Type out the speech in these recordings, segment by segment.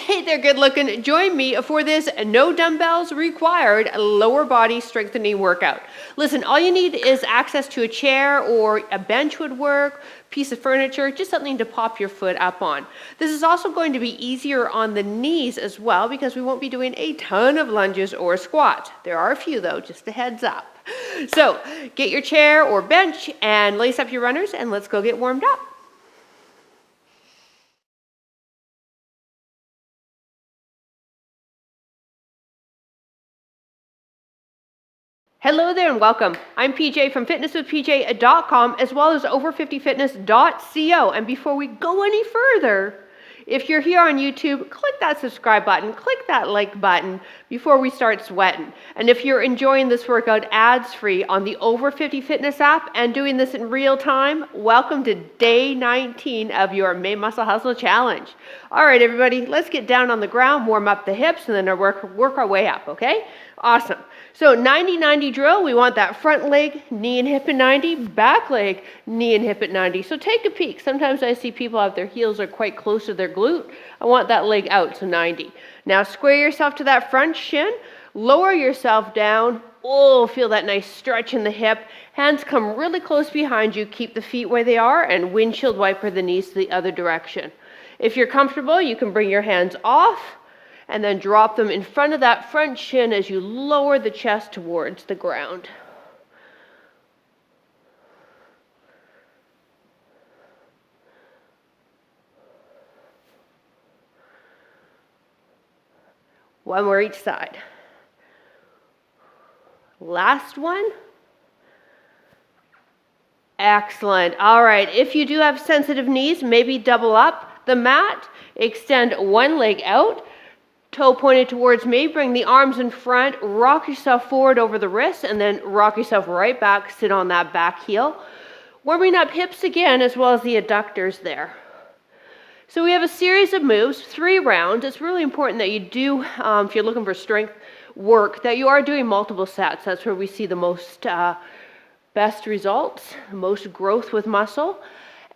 Hey there, good looking. Join me for this no dumbbells required lower body strengthening workout. Listen, all you need is access to a chair or a bench would work, piece of furniture, just something to pop your foot up on. This is also going to be easier on the knees as well because we won't be doing a ton of lunges or squats. There are a few though, just a heads up. So get your chair or bench and lace up your runners and let's go get warmed up. Hello there and welcome. I'm PJ from fitnesswithpj.com as well as over50fitness.co. And before we go any further, if you're here on YouTube, click that subscribe button, click that like button before we start sweating. And if you're enjoying this workout ads-free on the Over 50 Fitness app and doing this in real time, welcome to day 19 of your May Muscle Hustle Challenge. All right, everybody, let's get down on the ground, warm up the hips, and then work our way up, okay? Awesome. So 90-90 drill, we want that front leg, knee and hip at 90, back leg, knee and hip at 90. So take a peek. Sometimes I see people have their heels are quite close to their glute. I want that leg out, so 90. Now square yourself to that front shin, lower yourself down. Oh, feel that nice stretch in the hip. Hands come really close behind you. Keep the feet where they are and windshield wiper the knees to the other direction. If you're comfortable, you can bring your hands off and then drop them in front of that front shin as you lower the chest towards the ground. One more each side. Last one. Excellent. All right, if you do have sensitive knees, maybe double up the mat, extend one leg out, toe pointed towards me, bring the arms in front, rock yourself forward over the wrists, and then rock yourself right back, sit on that back heel. Warming up hips again, as well as the adductors there. So we have a series of moves, 3 rounds. It's really important that you do, if you're looking for strength work, that you are doing multiple sets. That's where we see the most best results, most growth with muscle.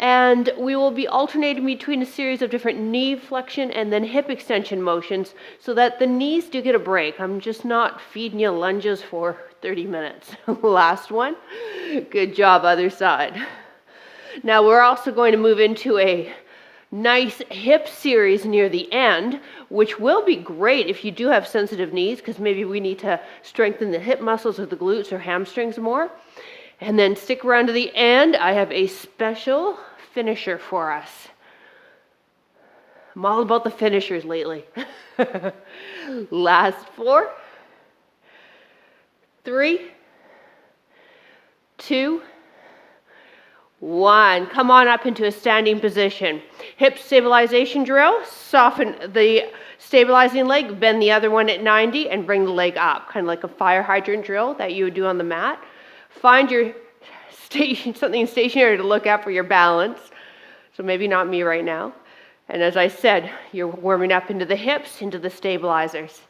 And we will be alternating between a series of different knee flexion and then hip extension motions so that the knees do get a break. I'm just not feeding you lunges for 30 minutes. Last one. Good job, other side. Now we're also going to move into a nice hip series near the end, which will be great if you do have sensitive knees because maybe we need to strengthen the hip muscles of the glutes or hamstrings more. And then stick around to the end. I have a special finisher for us. I'm all about the finishers lately. Last 4, 3, 2, 1. Come on up into a standing position. Hip stabilization drill. Soften the stabilizing leg, bend the other one at 90 and bring the leg up, kind of like a fire hydrant drill that you would do on the mat. Find your something stationary to look at for your balance. So maybe not me right now. And as I said, you're warming up into the hips, into the stabilizers.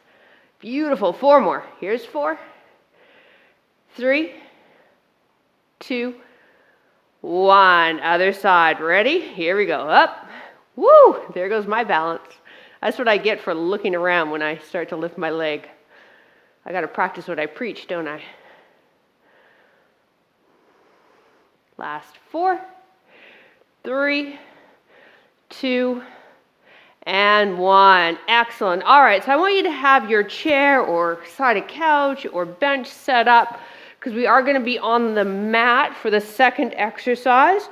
Beautiful. 4 more. Here's 4, 3, 2, 1. Other side. Ready? Here we go. Up. Woo! There goes my balance. That's what I get for looking around when I start to lift my leg. I got to practice what I preach, don't I? Last 4, 3, 2, and 1. Excellent. All right, so I want you to have your chair or side of couch or bench set up because we are going to be on the mat for the second exercise.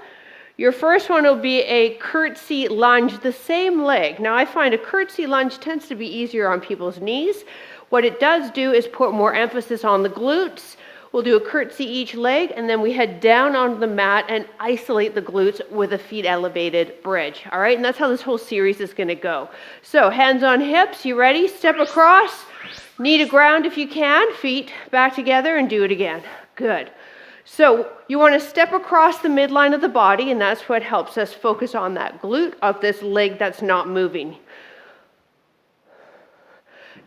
Your first one will be a curtsey lunge, the same leg. Now I find a curtsey lunge tends to be easier on people's knees. What it does do is put more emphasis on the glutes. We'll do a curtsey each leg, and then we head down onto the mat and isolate the glutes with a feet elevated bridge. All right, and that's how this whole series is going to go. So hands on hips, you ready? Step across, knee to ground if you can, feet back together, and do it again. Good. So you want to step across the midline of the body, and that's what helps us focus on that glute of this leg that's not moving.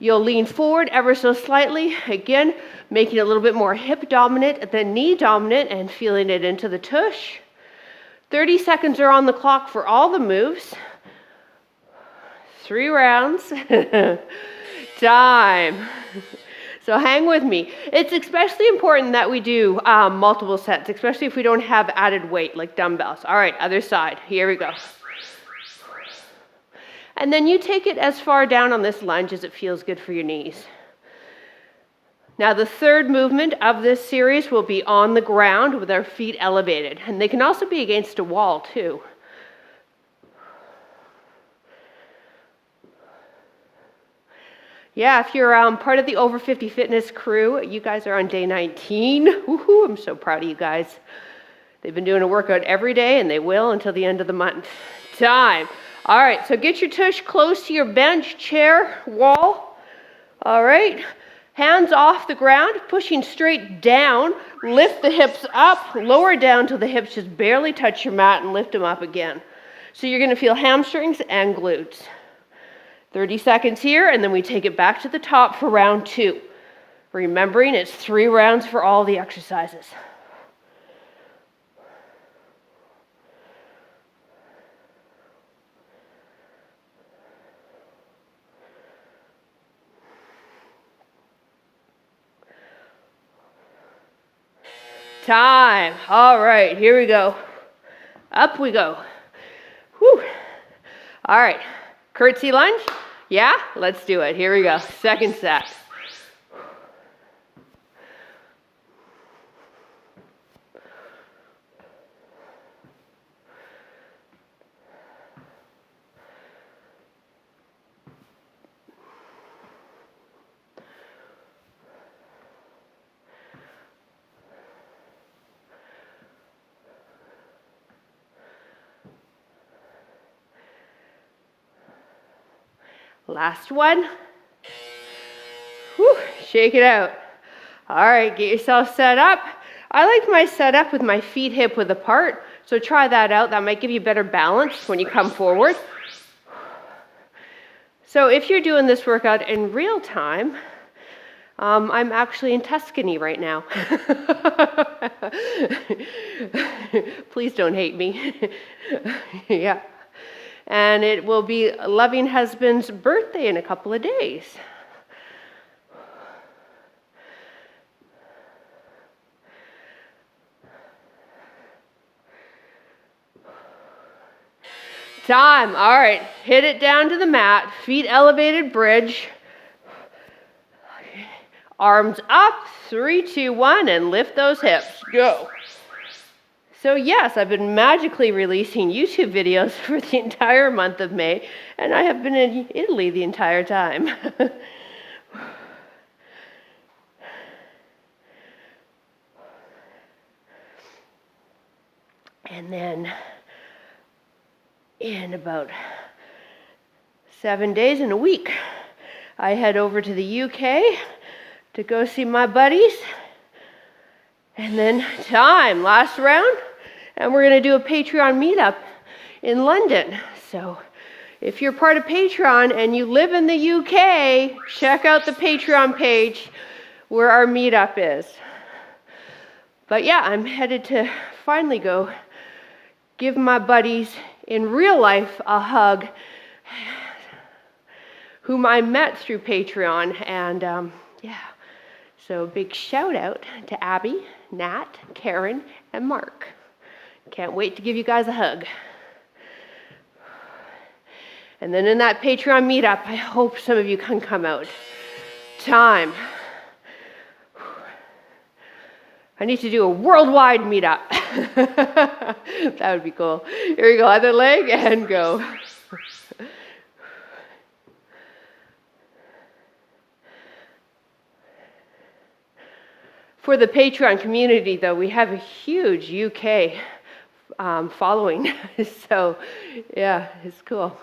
You'll lean forward ever so slightly, again, making it a little bit more hip dominant than knee dominant and feeling it into the tush. 30 seconds are on the clock for all the moves. 3 rounds. Time. So hang with me. It's especially important that we do multiple sets, especially if we don't have added weight like dumbbells. All right, other side. Here we go. And then you take it as far down on this lunge as it feels good for your knees. Now the third movement of this series will be on the ground with our feet elevated. And they can also be against a wall too. Yeah, if you're part of the Over 50 Fitness crew, you guys are on day 19. Woohoo, I'm so proud of you guys. They've been doing a workout every day, and they will until the end of the month. Time. All right, so get your tush close to your bench, chair, wall. All right, hands off the ground, pushing straight down. Lift the hips up, lower down till the hips just barely touch your mat, and lift them up again. So you're going to feel hamstrings and glutes. 30 seconds here, and then we take it back to the top for round 2. Remembering it's 3 rounds for all the exercises. Time. All right, here we go. Up we go. Whew. All right, curtsey lunge. Yeah, let's do it. Here we go. Second set. Last one. Whew, shake it out. All right, get yourself set up. I like my setup with my feet hip width apart, so try that out. That might give you better balance when you come forward. So if you're doing this workout in real time, I'm actually in Tuscany right now. Please don't hate me. Yeah. And it will be a loving husband's birthday in a couple of days. Time. All right. Hit it down to the mat. Feet elevated, bridge. Arms up. 3, 2, 1, and lift those hips. Go. So yes, I've been magically releasing YouTube videos for the entire month of May, and I have been in Italy the entire time. And then in about 7 days in a week, I head over to the UK to go see my buddies. And then time, last round. And we're going to do a Patreon meetup in London. So if you're part of Patreon and you live in the UK, check out the Patreon page where our meetup is. But yeah, I'm headed to finally go give my buddies in real life a hug, whom I met through Patreon. And yeah, so big shout out to Abby, Nat, Karen, and Mark. Can't wait to give you guys a hug. And then in that Patreon meetup, I hope some of you can come out. Time. I need to do a worldwide meetup. That would be cool. Here we go, other leg, and go. For the Patreon community, though, we have a huge UK following. So, yeah, it's cool.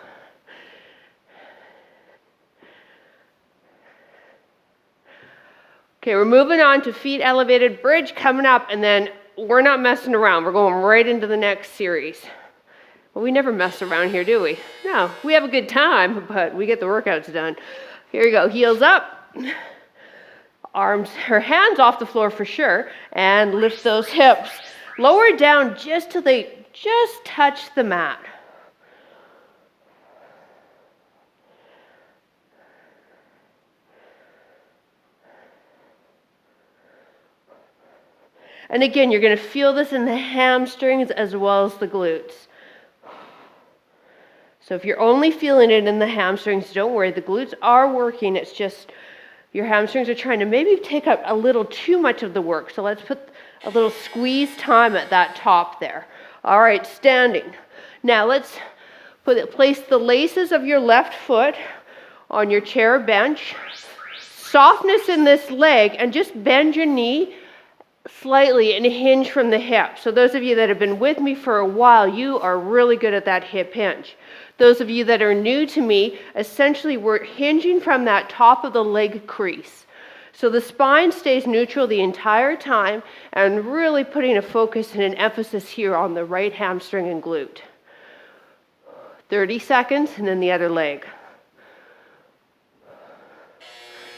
Okay, we're moving on to feet elevated bridge coming up, and then we're not messing around. We're going right into the next series. Well, we never mess around here, do we? No, we have a good time, but we get the workouts done. Here we go, heels up. Arms or hands off the floor for sure, and lift those hips. Lower down just till they just touch the mat. And again, you're going to feel this in the hamstrings as well as the glutes. So if you're only feeling it in the hamstrings, don't worry, the glutes are working. It's just your hamstrings are trying to maybe take up a little too much of the work. So let's put a little squeeze time at that top there. All right, standing. Now let's place the laces of your left foot on your chair or bench. Softness in this leg, and just bend your knee slightly and hinge from the hip. So those of you that have been with me for a while, you are really good at that hip hinge. Those of you that are new to me, essentially we're hinging from that top of the leg crease. So the spine stays neutral the entire time, and really putting a focus and an emphasis here on the right hamstring and glute. 30 seconds, and then the other leg.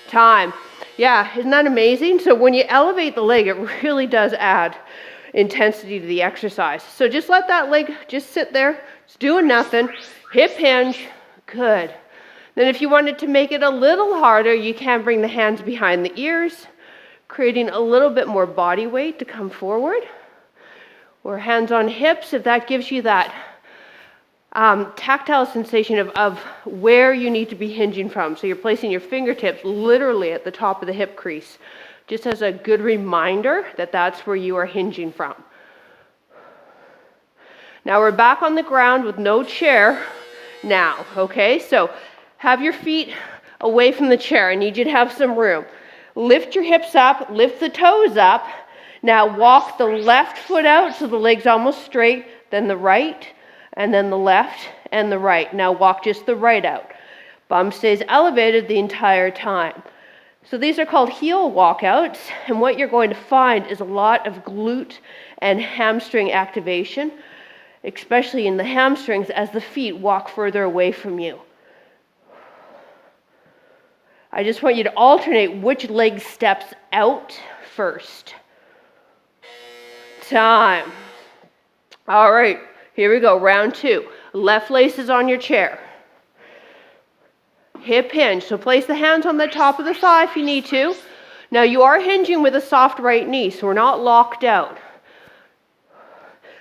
Time. Yeah, isn't that amazing? So when you elevate the leg, it really does add intensity to the exercise. So just let that leg just sit there. It's doing nothing. Hip hinge. Good. Then if you wanted to make it a little harder, you can bring the hands behind the ears, creating a little bit more body weight to come forward. Or hands on hips, if that gives you that tactile sensation of where you need to be hinging from. So you're placing your fingertips literally at the top of the hip crease, just as a good reminder that that's where you are hinging from. Now we're back on the ground with no chair now, okay? So have your feet away from the chair. I need you to have some room. Lift your hips up, lift the toes up. Now walk the left foot out so the leg's almost straight, then the right, and then the left and the right. Now walk just the right out. Bum stays elevated the entire time. So these are called heel walkouts, and what you're going to find is a lot of glute and hamstring activation, especially in the hamstrings as the feet walk further away from you. I just want you to alternate which leg steps out first. Time. All right. Here we go, round 2. Left lace is on your chair. Hip hinge. So place the hands on the top of the thigh if you need to. Now you are hinging with a soft right knee, so we're not locked out.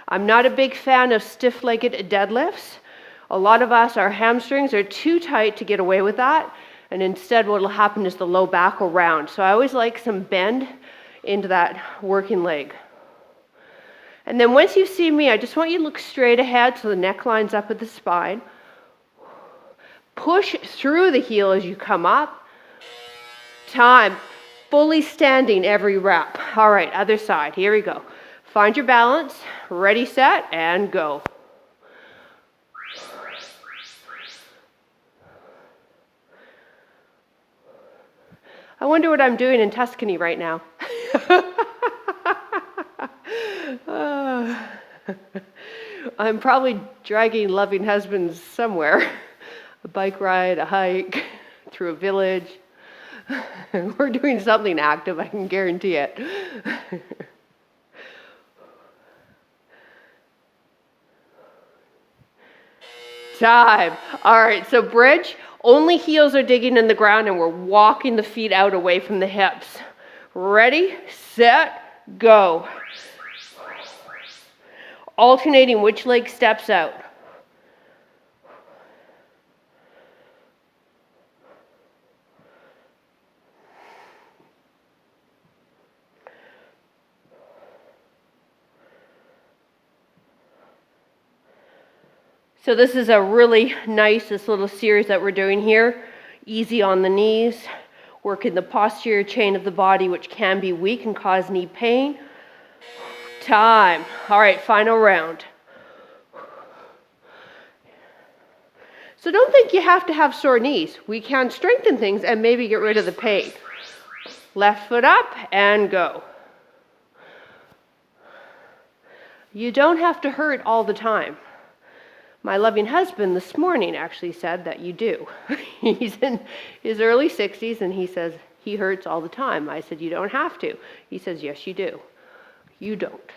I'm not a big fan of stiff-legged deadlifts. A lot of us, our hamstrings are too tight to get away with that, and instead what will happen is the low back will round. So I always like some bend into that working leg. And then once you see me, I just want you to look straight ahead so the neck lines up at the spine. Push through the heel as you come up. Time. Fully standing every rep. All right, other side. Here we go. Find your balance. Ready, set, and go. I wonder what I'm doing in Tuscany right now. I'm probably dragging loving husbands somewhere. A bike ride, a hike, through a village. We're doing something active, I can guarantee it. Time. All right, so bridge. Only heels are digging in the ground, and we're walking the feet out away from the hips. Ready, set, go. Alternating which leg steps out. So this is a really nice, this little series that we're doing here. Easy on the knees, working the posterior chain of the body, which can be weak and cause knee pain. Time. All right, final round. So don't think you have to have sore knees. We can strengthen things and maybe get rid of the pain. Left foot up and go. You don't have to hurt all the time. My loving husband this morning actually said that you do. He's in his early 60s and he says he hurts all the time. I said, you don't have to. He says, yes, you do. You don't.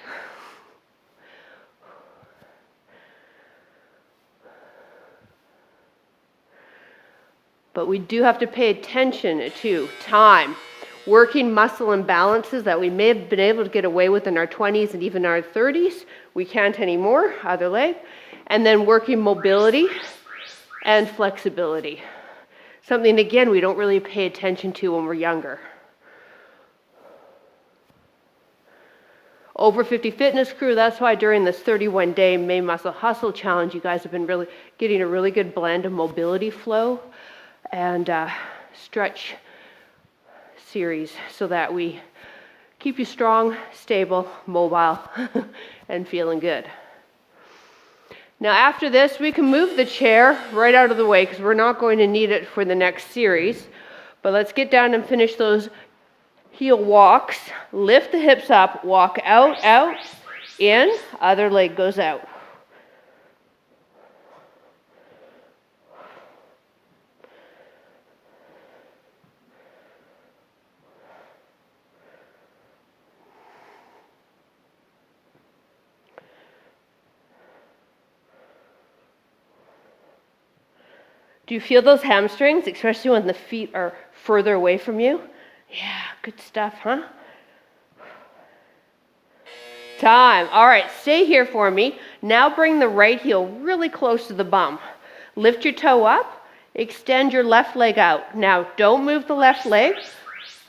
But we do have to pay attention to time. working muscle imbalances that we may have been able to get away with in our 20s and even our 30s. We can't anymore, other leg. And then working mobility and flexibility. Something, again, we don't really pay attention to when we're younger. Over 50 Fitness Crew, that's why during this 31-day May Muscle Hustle Challenge, you guys have been really getting a really good blend of mobility flow and stretch series so that we keep you strong, stable, mobile, and feeling good. Now after this, we can move the chair right out of the way because we're not going to need it for the next series. But let's get down and finish those heel walks. Lift the hips up, walk out, out, in, other leg goes out. Do you feel those hamstrings, especially when the feet are further away from you? Yeah, good stuff, huh? Time. All right, stay here for me. Now bring the right heel really close to the bum. Lift your toe up, extend your left leg out. Now, don't move the left leg.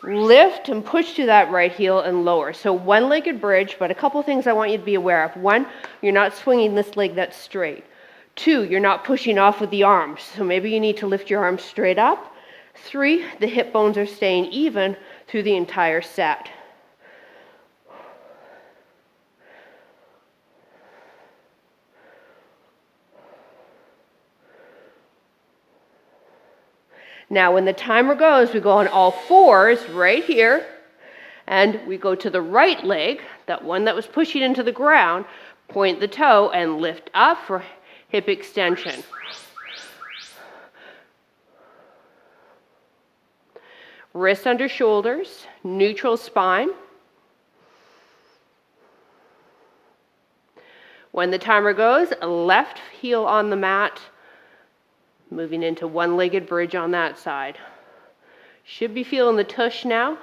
Lift and push to that right heel and lower. So one-legged bridge, but a couple things I want you to be aware of. One, you're not swinging this leg that's straight. Two, you're not pushing off with the arms, so maybe you need to lift your arms straight up. Three, the hip bones are staying even through the entire set. Now, when the timer goes, we go on all fours right here, and we go to the right leg, that one that was pushing into the ground, point the toe and lift up for hip extension. Wrists under shoulders, neutral spine. When the timer goes, left heel on the mat, moving into one-legged bridge on that side. Should be feeling the tush now.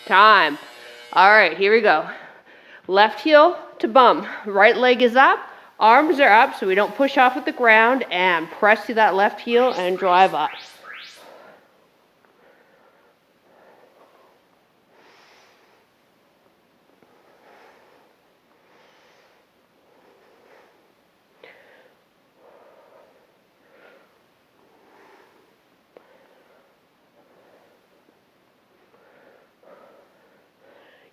Time. All right, here we go. Left heel to bum. Right leg is up. Arms are up so we don't push off at the ground, and press to that left heel and drive up.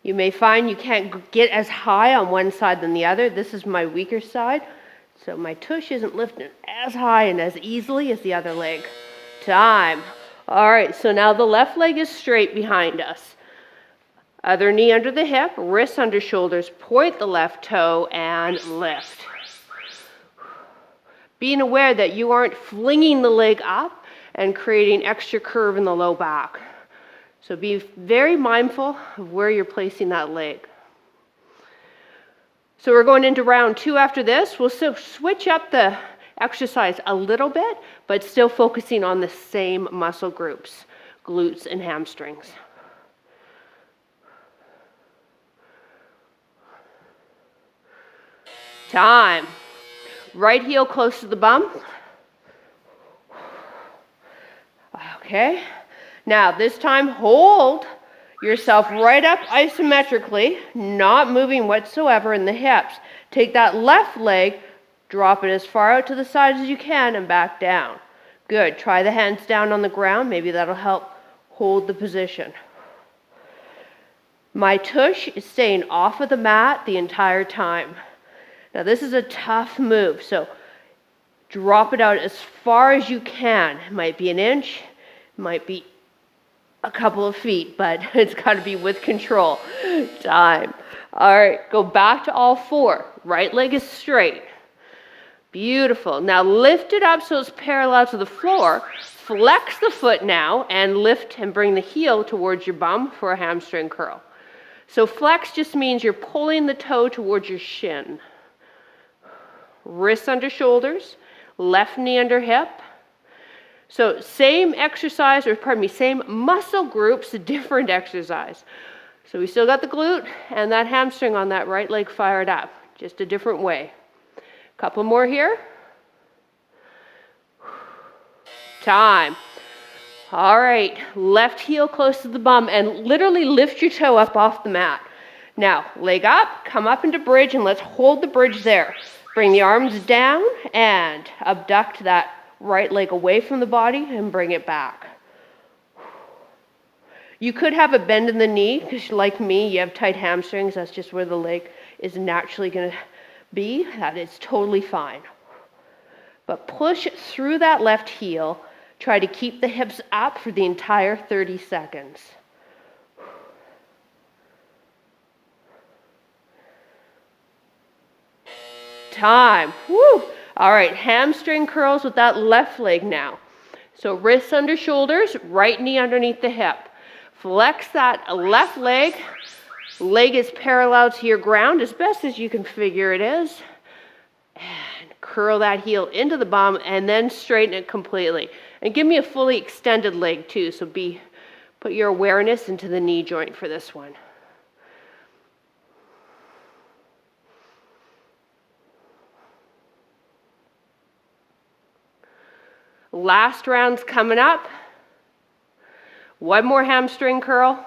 You may find you can't get as high on one side than the other. This is my weaker side, so my tush isn't lifting as high and as easily as the other leg. Time. All right, so now the left leg is straight behind us. Other knee under the hip, wrists under shoulders, point the left toe and lift. Being aware that you aren't flinging the leg up and creating extra curve in the low back. So be very mindful of where you're placing that leg. So we're going into round 2 after this. We'll still switch up the exercise a little bit, but still focusing on the same muscle groups, glutes and hamstrings. Time. Right heel close to the bum. Okay. Now, this time, hold yourself right up isometrically, not moving whatsoever in the hips. Take that left leg, drop it as far out to the side as you can, and back down. Good. Try the hands down on the ground. Maybe that'll help hold the position. My tush is staying off of the mat the entire time. Now, this is a tough move, so drop it out as far as you can. It might be an inch, it might be a couple of feet, but it's got to be with control. Time. All right, go back to all four. Right leg is straight. Beautiful. Now lift it up so it's parallel to the floor. Flex the foot now and lift and bring the heel towards your bum for a hamstring curl. So flex just means you're pulling the toe towards your shin. wrists under shoulders, left knee under hip. So same exercise, or pardon me, same muscle groups, different exercise. So we still got the glute and that hamstring on that right leg fired up, just a different way. Couple more here. Time. All right, left heel close to the bum and literally lift your toe up off the mat. Now, leg up, come up into bridge, and let's hold the bridge there. Bring the arms down and abduct that right leg away from the body and bring it back. You could have a bend in the knee, because like me, you have tight hamstrings. That's just where the leg is naturally going to be. That is totally fine. But push through that left heel. Try to keep the hips up for the entire 30 seconds. Time. Woo! All right, hamstring curls with that left leg now. So wrists under shoulders, right knee underneath the hip. Flex that left leg. Leg is parallel to your ground as best as you can figure it is. And curl that heel into the bum and then straighten it completely. And give me a fully extended leg too, so put your awareness into the knee joint for this one. Last round's coming up. One more hamstring curl.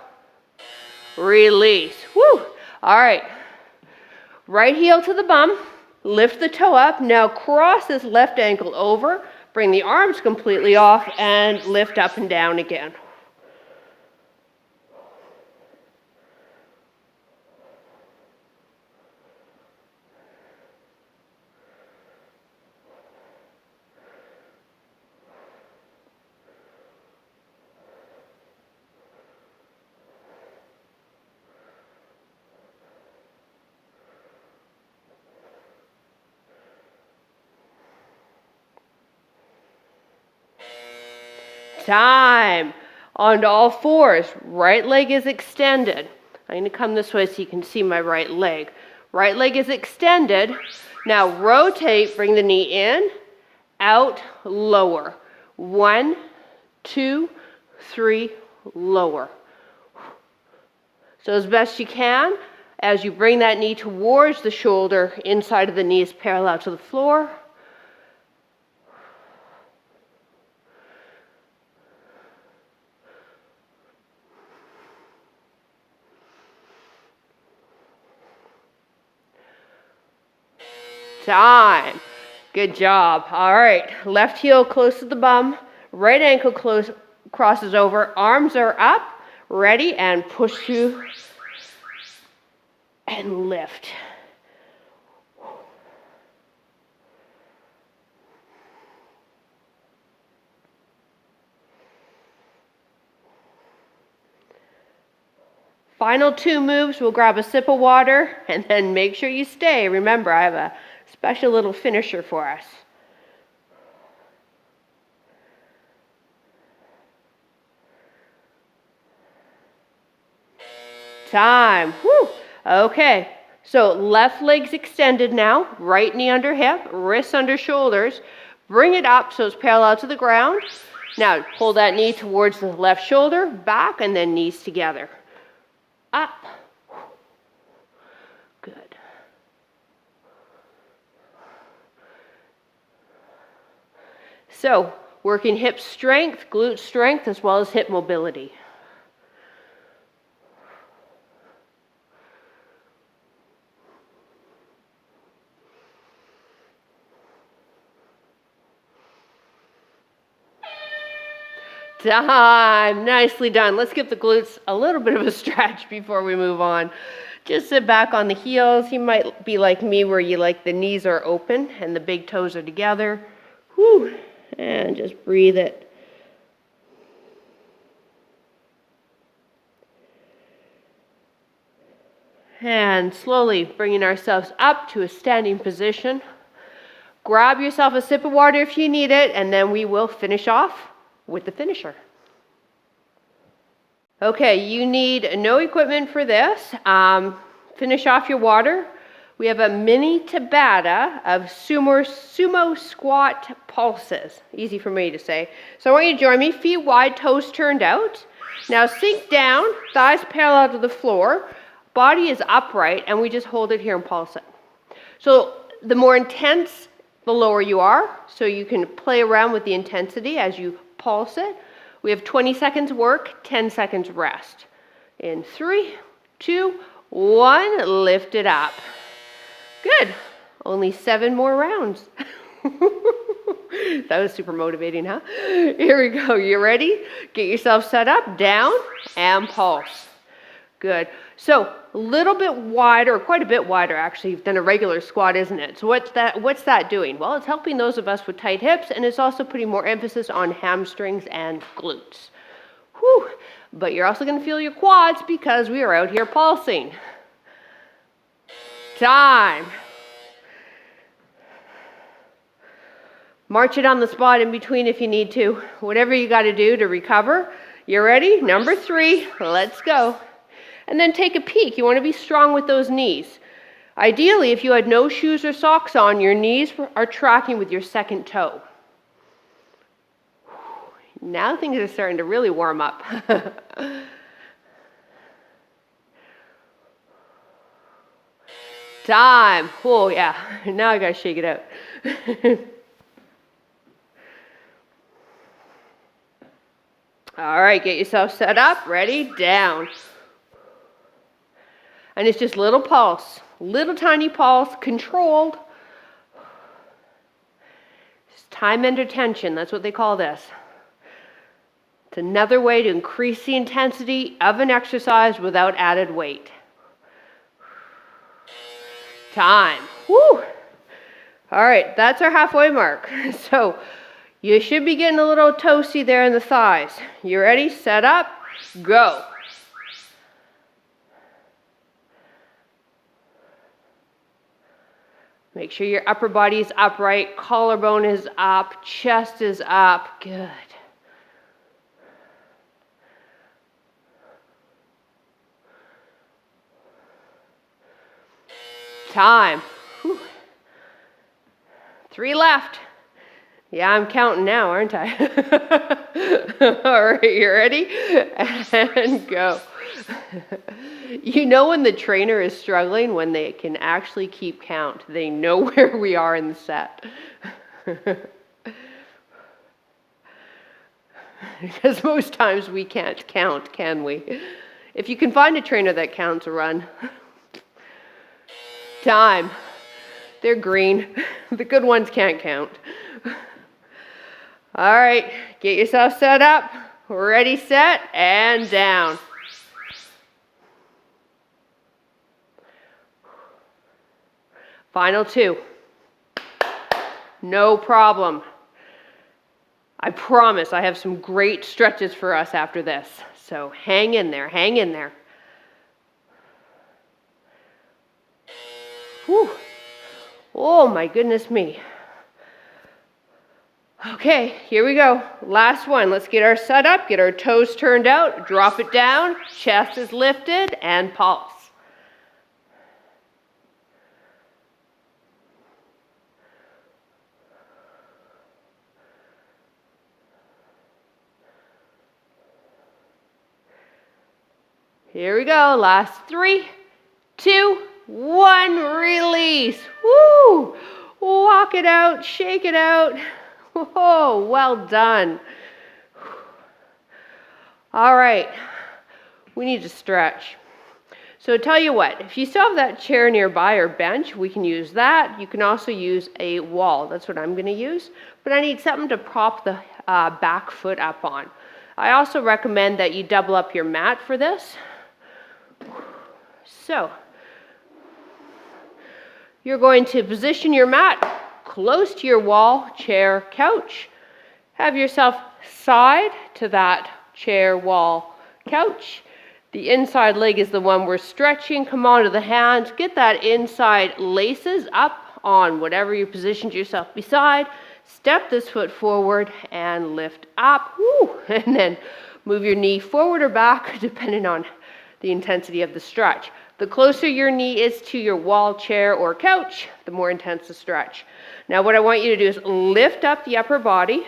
Release. Woo! All right. Right heel to the bum. Lift the toe up. Now cross this left ankle over. Bring the arms completely off and lift up and down again. Time. Onto all fours. Right leg is extended. I'm going to come this way so you can see my right leg. Right leg is extended. Now rotate, bring the knee in, out, lower. 1, 2, 3, lower. So as best you can, as you bring that knee towards the shoulder, inside of the knee is parallel to the floor. Time. Good job. All right. Left heel close to the bum. Right ankle crosses over. Arms are up. Ready, and push through and lift. Final 2 moves. We'll grab a sip of water and then make sure you stay. Remember, I have a special little finisher for us. Time. Woo. Okay. So left leg's extended now. Right knee under hip, wrists under shoulders. Bring it up so it's parallel to the ground. Now pull that knee towards the left shoulder, back, and then knees together. Up. Good. So, working hip strength, glute strength, as well as hip mobility. Time. Nicely done. Let's give the glutes a little bit of a stretch before we move on. Just sit back on the heels. You might be like me where you like the knees are open and the big toes are together. Whew. And just breathe it. And slowly bringing ourselves up to a standing position. Grab yourself a sip of water if you need it, and then we will finish off with the finisher. Okay, you need no equipment for this. Finish off your water We have a mini Tabata of sumo squat pulses. Easy for me to say. So I want you to join me, feet wide, toes turned out. Now sink down, thighs parallel to the floor, body is upright, and we just hold it here and pulse it. So the more intense, the lower you are, so you can play around with the intensity as you pulse it. We have 20 seconds work, 10 seconds rest. In 3, 2, 1, lift it up. Good. Only 7 more rounds. That was super motivating, huh? Here we go. You ready? Get yourself set up, down, and pulse. Good. So a little bit wider, or quite a bit wider actually, than a regular squat, isn't it? So what's that doing? Well, it's helping those of us with tight hips, and it's also putting more emphasis on hamstrings and glutes. Whew. But you're also going to feel your quads because we are out here pulsing. Time. March it on the spot in between if you need to. Whatever you got to do to recover. You ready? Number 3. Let's go. And then take a peek. You want to be strong with those knees. Ideally, if you had no shoes or socks on, your knees are tracking with your second toe. Now things are starting to really warm up. Time. Oh, yeah. Now I got to shake it out. All right, get yourself set up. Ready? Down. And it's just little pulse. Little tiny pulse, controlled. It's time under tension. That's what they call this. It's another way to increase the intensity of an exercise without added weight. Time. Woo! All right, that's our halfway mark. So you should be getting a little toasty there in the thighs. You ready? Set up. Go. Make sure your upper body is upright, collarbone is up, chest is up. Good. Time. Whew. 3 left. Yeah, I'm counting now, aren't I? All right, you ready? And go. You know when the trainer is struggling, when they can actually keep count. They know where we are in the set. Because most times we can't count, can we? If you can find a trainer that counts, run. Time. They're green. The good ones can't count. All right, get yourself set up. Ready, set, and down. Final 2. No problem. I promise I have some great stretches for us after this. So hang in there, hang in there. Whew. Oh my goodness me. Okay, here we go. Last one. Let's get our set up, get our toes turned out, drop it down, chest is lifted, and pulse. Here we go. Last 3, 2, 1. Release. Woo! Walk it out, shake it out. Oh, well done. All right, we need to stretch. So tell you what, if you still have that chair nearby or bench, we can use that. You can also use a wall. That's what I'm going to use. But I need something to prop the back foot up on. I also recommend that you double up your mat for this. So you're going to position your mat close to your wall, chair, couch. Have yourself side to that chair, wall, couch. The inside leg is the one we're stretching. Come onto the hands. Get that inside laces up on whatever you positioned yourself beside. Step this foot forward and lift up. Woo! And then move your knee forward or back, depending on the intensity of the stretch. The closer your knee is to your wall, chair, or couch, the more intense the stretch. Now what I want you to do is lift up the upper body.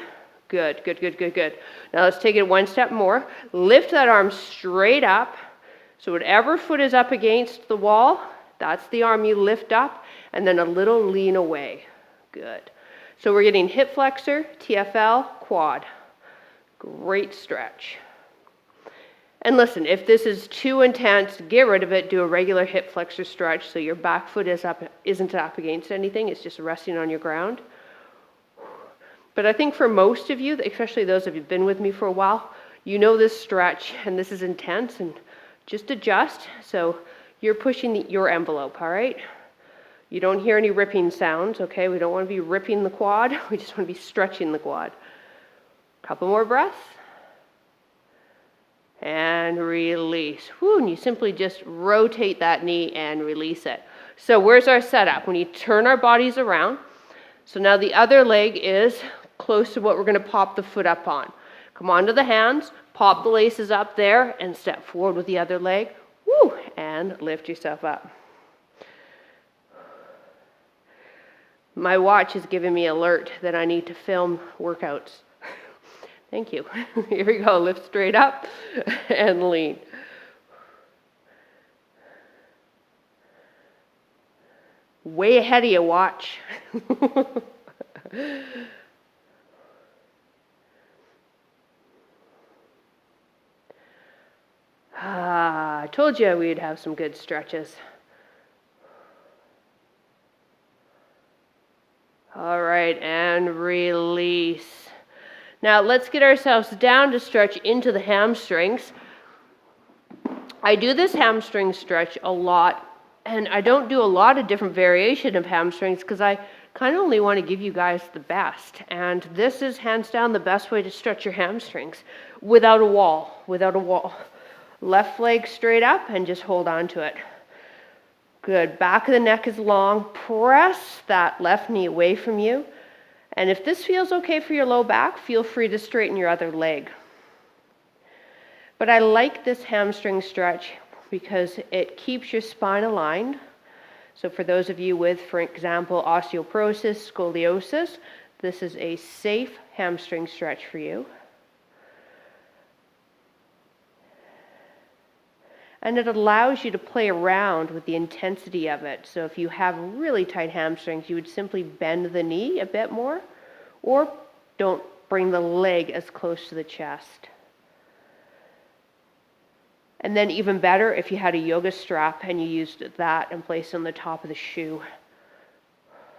Good, good, good, good, good. Now let's take it one step more. Lift that arm straight up. So whatever foot is up against the wall, that's the arm you lift up, and then a little lean away. Good. So we're getting hip flexor, TFL, quad. Great stretch. And listen, if this is too intense, get rid of it. Do a regular hip flexor stretch so your back foot isn't up against anything. It's just resting on your ground. But I think for most of you, especially those of you who've been with me for a while, you know this stretch and this is intense, and just adjust. So you're pushing your envelope, all right? You don't hear any ripping sounds, okay? We don't want to be ripping the quad. We just want to be stretching the quad. Couple more breaths. And release. Whew, and you simply just rotate that knee and release it. So where's our setup? When you turn our bodies around, so now the other leg is close to what we're going to pop the foot up on. Come onto the hands, pop the laces up there, and step forward with the other leg. Woo, and lift yourself up. My watch is giving me alert that I need to film workouts. Thank you. Here we go. Lift straight up and lean. Way ahead of you, watch. I told you we'd have some good stretches. All right, and release. Now let's get ourselves down to stretch into the hamstrings. I do this hamstring stretch a lot, and I don't do a lot of different variation of hamstrings because I kind of only want to give you guys the best. And this is hands down the best way to stretch your hamstrings without a wall, Left leg straight up and just hold on to it. Good. Back of the neck is long. Press that left knee away from you. And if this feels okay for your low back, feel free to straighten your other leg. But I like this hamstring stretch because it keeps your spine aligned. So for those of you with, for example, osteoporosis, scoliosis, this is a safe hamstring stretch for you. And it allows you to play around with the intensity of it. So if you have really tight hamstrings, you would simply bend the knee a bit more, or don't bring the leg as close to the chest. And then even better, if you had a yoga strap and you used that and placed it on the top of the shoe,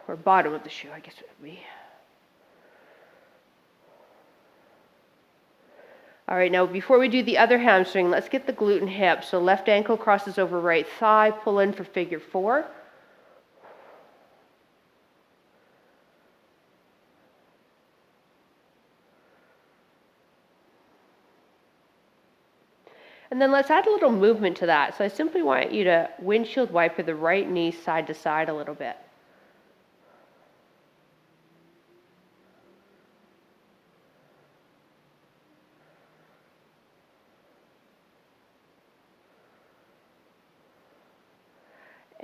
or bottom of the shoe, I guess it would be. All right, now before we do the other hamstring, let's get the glute and hip. So left ankle crosses over right thigh, pull in for figure 4. And then let's add a little movement to that. So I simply want you to windshield wiper the right knee side to side a little bit.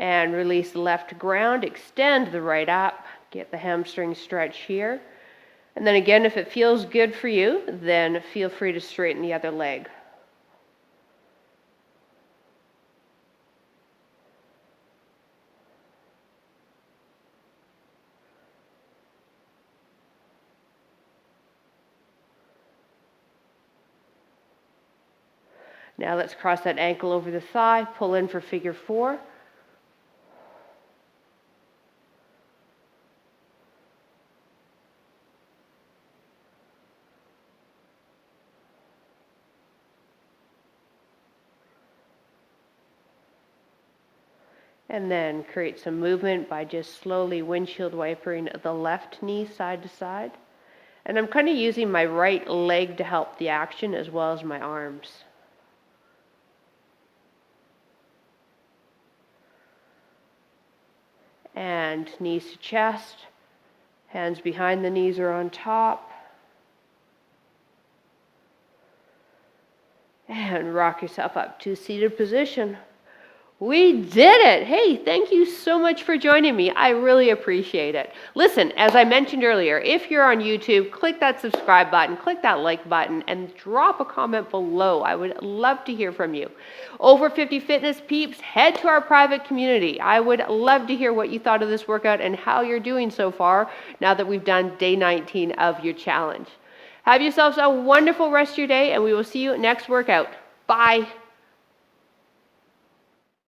And release the left ground, extend the right up, get the hamstring stretch here. And then again, if it feels good for you, then feel free to straighten the other leg. Now let's cross that ankle over the thigh, pull in for figure 4. And then create some movement by just slowly windshield wipering the left knee side to side. And I'm kind of using my right leg to help the action as well as my arms. And knees to chest, hands behind the knees or on top. And rock yourself up to seated position. We did it! Hey, thank you so much for joining me. I really appreciate it. Listen, as I mentioned earlier, if you're on YouTube, click that subscribe button, click that like button, and drop a comment below. I would love to hear from you. Over 50 Fitness peeps, head to our private community. I would love to hear what you thought of this workout and how you're doing so far now that we've done day 19 of your challenge. Have yourselves a wonderful rest of your day, and we will see you next workout. Bye.